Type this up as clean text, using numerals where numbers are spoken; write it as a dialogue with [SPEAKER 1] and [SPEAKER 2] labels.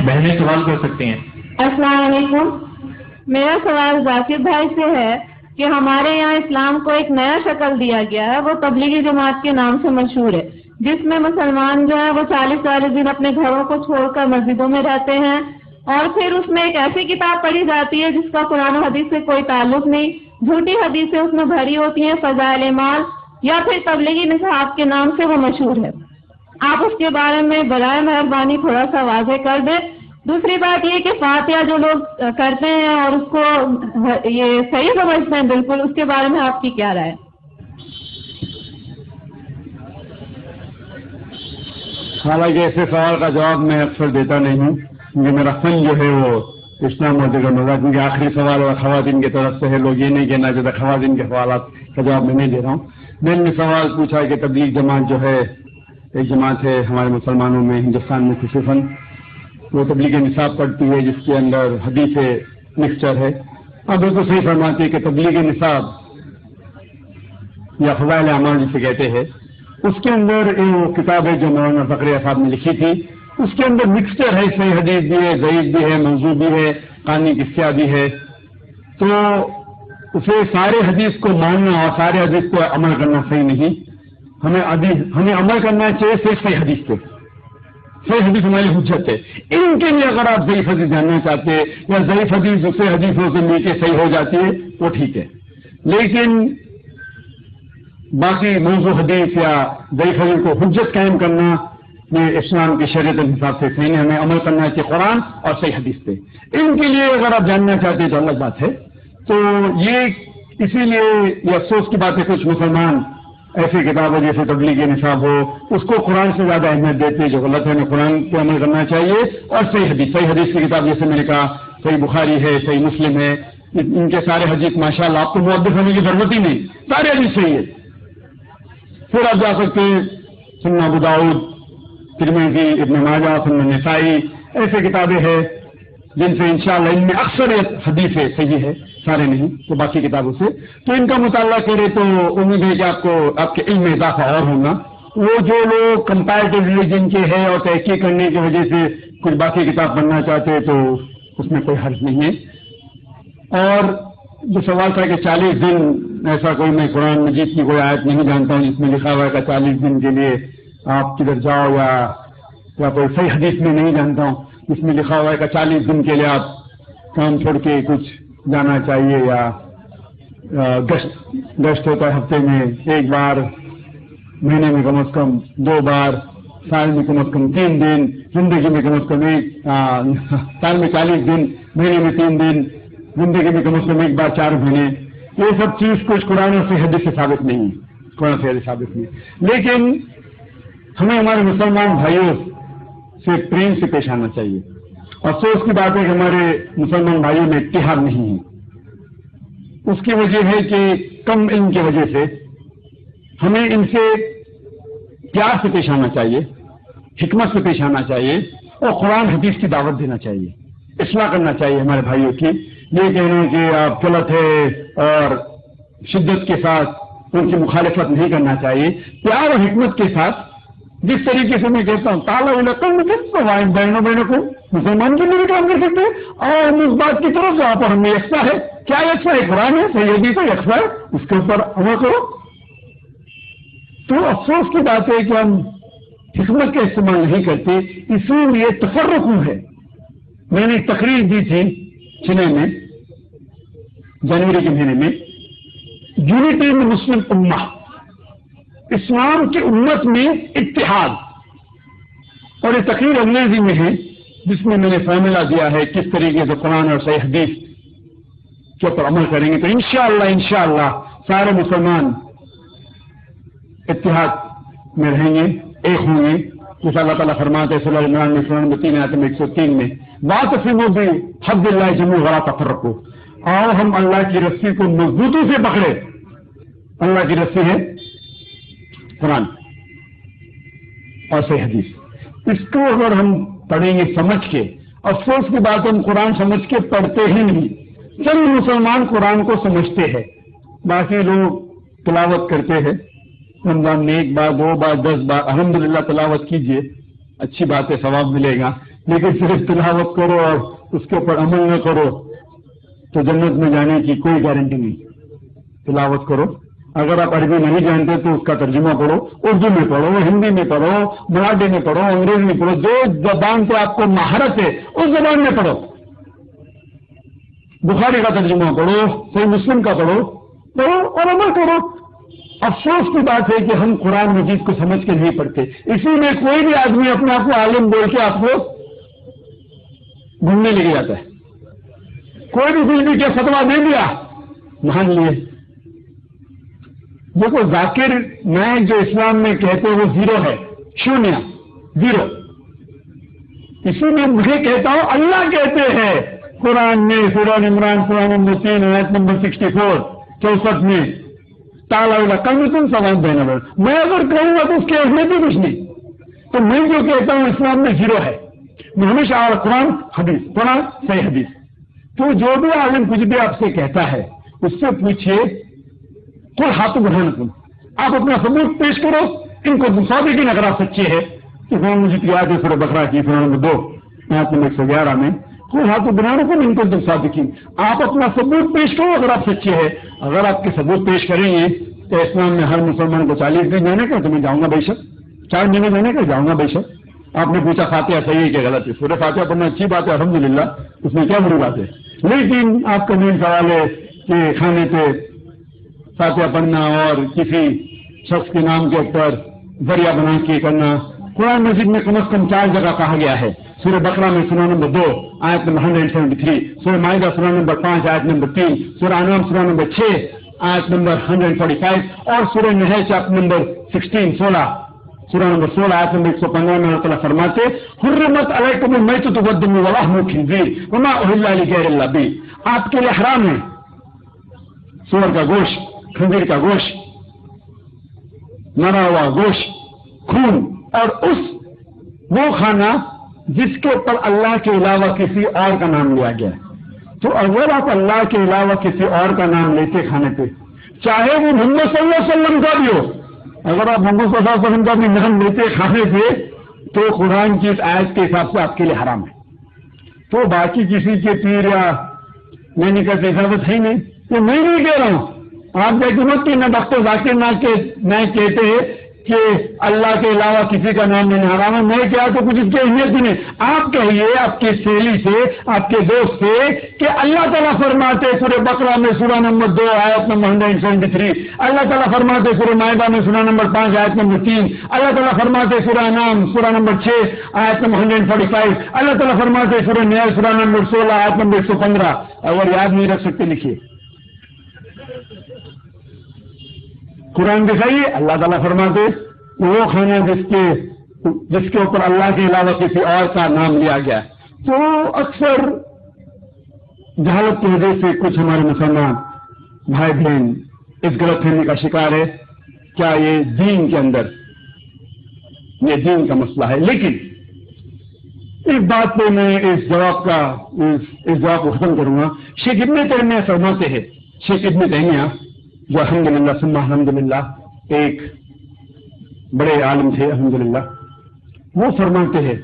[SPEAKER 1] بہنیں سوال کر سکتے ہیں.
[SPEAKER 2] السلام علیکم. میرا سوال ذاکر بھائی سے ہے کہ ہمارے یہاں اسلام کو ایک نیا شکل دیا گیا ہے، وہ تبلیغی جماعت کے نام سے مشہور ہے، جس میں مسلمان جو ہیں وہ 40 دن اپنے گھروں کو چھوڑ کر مسجدوں میں رہتے ہیں، اور پھر اس میں ایک ایسی کتاب پڑھی جاتی ہے جس کا قرآن و حدیث سے کوئی تعلق نہیں، جھوٹی حدیثیں اس میں بھری ہوتی ہیں، فضائل اعمال یا پھر تبلیغی نصاب کے نام سے وہ مشہور ہے. آپ اس کے بارے میں برائے مہربانی تھوڑا سا واضح کر دیں. دوسری بات یہ کہ فاتحہ جو لوگ کرتے ہیں اور اس کو یہ صحیح سمجھتے ہیں بالکل، اس کے بارے میں آپ کی کیا رائے؟
[SPEAKER 3] حالانکہ ایسے سوال کا جواب میں اکثر دیتا نہیں ہوں، کیونکہ میرا فن جو ہے وہ اسلام اور دیگر مذاہب، کیونکہ آخری سوال اور خواتین کی طرف سے ہے، لوگ یہ نہیں کہنا چاہتے خواتین کے سوالات کا جواب میں نہیں دے رہا ہوں. میں نے سوال پوچھا کہ تبلیغ جماعت جو ہے ایک جماعت ہے ہمارے مسلمانوں میں، ہندوستان میں خصوصاً، وہ تبلیغ نصاب پڑھتی ہے جس کے اندر حدیث مکسچر ہے. آپ بالکل صحیح فرماتے ہیں کہ تبلیغ نصاب یا فضائل اعمال جسے کہتے ہیں، اس کے اندر وہ کتاب ہے جو مولانا فقریہ صاحب نے لکھی تھی، اس کے اندر مکسچر ہے، صحیح حدیث بھی ہے، ضعیف بھی ہے، موضوع بھی ہے، قانی قصہ بھی ہے. تو اسے سارے حدیث کو ماننا اور سارے حدیث کو عمل کرنا صحیح نہیں. ہمیں عمل کرنا چاہیے صحیح حدیث پہ. صحیح حدیث ہماری حجت ہے. ان کے لیے اگر آپ ضعیف حدیث جاننا چاہتے ہیں یا ضعیف حدیث دوسرے حدیثوں سے مل کے صحیح ہو جاتی ہے وہ ٹھیک ہے، لیکن باقی موضوع حدیث یا ضعیف حدیث کو حجت قائم کرنا میں اسلام کی شریعت کے حساب سے صحیح نہیں. ہمیں عمل کرنا چاہیے قرآن اور صحیح حدیث پہ. ان کے لیے اگر آپ جاننا چاہتے ہیں تو الگ بات ہے. تو یہ اسی لیے یہ افسوس کی بات ہے کچھ مسلمان ایسی کتابیں جیسے تبلیغ نصاب ہو اس کو قرآن سے زیادہ اہمیت دیتے ہیں، جو غلط ہے. ہمیں قرآن پہ عمل کرنا چاہیے اور صحیح حدیث کی کتاب جیسے میں نے کہا صحیح بخاری ہے، صحیح مسلم ہے، ان کے سارے حدیث ماشاءاللہ آپ کو محدث ہونے کی ضرورت ہی نہیں، سارے حدیث صحیح ہے. پھر آپ جا سکتے ہیں سنن ابو داؤد، ترمذی، ابن ماجہ، سنن نسائی، ایسے کتابیں ہیں جن سے انشاءاللہ ان میں اکثریت حدیث صحیح ہے، سارے نہیں تو باقی کتابوں سے. تو ان کا مطالعہ کرے تو امید ہے کہ آپ کے علم میں اضافہ اور ہوگا. وہ جو لوگ کمپیریٹو ریلیجن کے ہیں اور تحقیق کرنے کی وجہ سے کچھ باقی کتاب پڑھنا چاہتے ہیں تو اس میں کوئی حرج نہیں ہے. اور جو سوال تھا کہ 40 دن ایسا کوئی میں قرآن مجید کی کوئی آیت نہیں جانتا ہوں جس میں لکھا ہوا ہے کہ 40 دن کے لیے آپ کدھر جاؤ، یا کوئی صحیح حدیث میں نہیں جانتا ہوں جس میں لکھا ہوا ہے کہ 40 دن کے لیے آپ کام چھوڑ کے کچھ جانا چاہیے، یا گشت ہوتا ہے ہفتے میں 1 بار، مہینے میں کم از کم 2 بار، سال میں کم از کم 3 دن، زندگی میں کم از کم سال میں 40 دن، مہینے میں 3 دن، زندگی میں کم از کم 1 بار 4 مہینے. یہ سب چیز کچھ قرآن سے حدیث سے ثابت نہیں ہے، قرآن سے حدیث ثابت نہیں. لیکن ہمیں ہمارے مسلمان بھائیوں سے پریم سے پیش آنا چاہیے. افسوس کی بات ہے کہ ہمارے مسلمان بھائیوں میں اتحاد نہیں ہے. اس کی وجہ ہے کہ کم علم کی وجہ سے ہمیں ان سے پیار سے پیش آنا چاہیے، حکمت سے پیش آنا چاہیے اور قرآن حدیث کی دعوت دینا چاہیے، اصلاح کرنا چاہیے ہمارے بھائیوں کی. یہ کہنا کہ آپ غلط ہے اور شدت کے ساتھ ان کی مخالفت نہیں کرنا چاہیے. پیار اور حکمت کے ساتھ، جس طریقے سے میں کہتا ہوں تعالیٰ بہنوں کو مسلمان کے لیے کام کر سکتے ہیں اور اس بات کی طرف سے آپ اور ہم میں یکساں ہے. کیا یکساں ہے؟ قرآن ہے، صحیح حدیث ہے، یکساں ہے، اس کے اوپر عمل کرو. تو افسوس کی بات ہے کہ ہم حکمت کا استعمال نہیں کرتے، اسی لیے تفرق ہے. میں نے ایک تقریر دی تھی چنئی میں جنوری کے مہینے میں، یونٹی ان مسلم امہ، اسلام کی امت میں اتحاد. اور یہ تقریر انگریزی میں ہے جس میں نے فارمولہ دیا ہے کس طریقے سے قرآن اور صحیح حدیث کے اوپر عمل کریں گے تو انشاءاللہ سارے مسلمان اتحاد میں رہیں گے، ایک ہوں گے. جیسا اللہ تعالیٰ فرماتے ہیں سورہ عمران میں 3 آیت میں 103 میں واعتصموا بحبل اللہ جميعا ولا تفرقوا، اور ہم اللہ کی رسی کو مضبوطی سے پکڑے. اللہ کی رسی ہے قرآن اور صحیح حدیث. اس کو اگر ہم پڑھیں گے سمجھ کے، افسوس کی بات ہم قرآن سمجھ کے پڑھتے ہی نہیں. چند مسلمان قرآن کو سمجھتے ہیں، باقی لوگ تلاوت کرتے ہیں رمضان میں 1 بار 2 بار 10 بار. الحمدللہ تلاوت کیجئے، اچھی بات ہے، ثواب ملے گا. لیکن صرف تلاوت کرو اور اس کے اوپر عمل نہ کرو تو جنت میں جانے کی کوئی گارنٹی نہیں. تلاوت کرو، اگر آپ عربی نہیں جانتے تو اس کا ترجمہ پڑھو، اردو میں پڑھو، ہندی میں پڑھو، مراٹھی میں پڑھو، انگریزی میں پڑھو، جو زبان پہ آپ کو مہارت ہے اس زبان میں پڑھو. بخاری کا ترجمہ پڑھو، صحیح مسلم کا پڑھو اور عمل کرو. افسوس کی بات ہے کہ ہم قرآن مجید کو سمجھ کے نہیں پڑھتے، اسی میں کوئی بھی آدمی اپنے آپ کو عالم بول کے آپ کو گھومنے لے کے جاتا ہے. کوئی بھی کچھ بھی کیا فتویٰ دے دیا مان لیے. دیکھو ذاکر نائک جو اسلام میں کہتے ہیں وہ زیرو ہے، شونیہ، زیرو. اسی میں مجھے کہتا ہوں اللہ کہتے ہیں قرآن میں سورہ عمران سورہ نمبر 3 آیت نمبر 64 64 میں تالا کم تم سوال دینا پڑا. میں اگر کہوں گا تو اس کے اہمیت بھی کچھ نہیں. تو میں جو کہتا ہوں اسلام میں زیرو ہے. میں ہمیشہ قرآن حدیث قرآن صحیح حدیث. تو جو بھی عالم کچھ بھی آپ سے کہتا ہے اس سے پوچھیے کوئی ہاتھ بڑھانا تم، آپ اپنا ثبوت پیش کرو. ان کو مصادقین اگر آپ سچے ہے تو مجھے یاد ہے سورہ بقرہ کی سورہ نمبر 2 آیت نمبر 111 میں کوئی ہاتھ بنانا تم ان کو صادقین. آپ اپنا ثبوت پیش کرو اگر آپ سچے ہے. اگر آپ کے ثبوت پیش کریں گے تو اسلام میں ہر مسلمان کو 40 دن جانے کا، تو میں جاؤں گا بے شک. 4 مہینے جانے کا جاؤں گا بے شک. آپ نے پوچھا فاتحہ صحیح ہے کہ غلط ہے؟ سورہ فاتحہ پڑھنا اچھی بات ہے الحمدللہ، اس میں کیا بری بات ہے. لیکن آپ کا مین سوال ہے کہ کھانے پہ فاتحہ پڑھنا اور کسی شخص کے نام کے اوپر ذریعہ بنا کے کرنا. قرآن مجید میں کم از کم 4 جگہ کہا گیا ہے. سورہ بقرہ میں سورہ نمبر 2 آیت نمبر 173، سورہ مائدہ سورہ نمبر 5 آیت نمبر 3، سورہ انعام سورہ نمبر 6 آیت نمبر 145 اور سورہ نحل چیپٹر نمبر 16 سورہ نمبر 16 آیت نمبر 115 میں اللہ تعالیٰ فرماتے حرمت علیکم المیتۃ والدم ولحم الخنزیر وما اہل لغیر اللہ بہ. آپ کے لیے حرام ہے سور کا گوشت، خنزیر کا گوشت، مرا ہوا گوشت، خون، اور وہ کھانا جس کے اوپر اللہ کے علاوہ کسی اور کا نام لیا گیا ہے. تو اگر آپ اللہ کے علاوہ کسی اور کا نام لیتے کھانے پہ، چاہے وہ محمد صلی اللہ علیہ وسلم کا بھی ہو، اگر آپ محمد صلی اللہ علیہ وسلم کا بھی نام لیتے کھانے پہ تو قرآن کی اس آیت کے حساب سے آپ کے لیے حرام ہے. تو باقی کسی کے پیر یا میں نے کہتے اجازت ہے ہی نہیں. تو میں نہیں کہہ رہا ہوں، آپ دیکھیں مت کہ نہ ڈاکٹر ذاکر نائک کہتے ہیں کہ اللہ کے علاوہ کسی کا نام لینا حرام ہے. میں کیا تو کچھ اس کی اہمیت بھی نہیں. آپ کہیے آپ کی سہیلی سے، آپ کے دوست سے کہ اللہ تعالیٰ فرماتے سورہ بقرہ میں سورہ نمبر 2 آیت نمبر 173، اللہ تعالیٰ فرماتے سورہ مائدہ میں سورہ نمبر 5 آیت نمبر 3، اللہ تعالیٰ فرماتے سورہ انعام سورہ نمبر 6 آیت نمبر 145، اللہ تعالیٰ فرماتے سورہ نحل سورہ نمبر 16 آیت نمبر 115. اگر یاد نہیں رکھ سکتے لکھیے. قرآن دکھائیے اللہ تعالیٰ فرماتے وہ کھانا جس کے اوپر اللہ کے علاوہ کسی اور کا نام لیا گیا. تو اکثر جہالت کی وجہ سے کچھ ہمارے مسلمان بھائی بہن اس غلط فہمی کا شکار ہے. کیا یہ دین کے اندر یہ دین کا مسئلہ ہے؟ لیکن اس بات پہ میں اس جواب کو ختم کروں گا. شیخ ابن تیمیہ فرماتے ہیں، شیخ ابن تیمیہ جو الحمدللہ ثم الحمدللہ ایک بڑے عالم تھے الحمدللہ، وہ فرماتے ہیں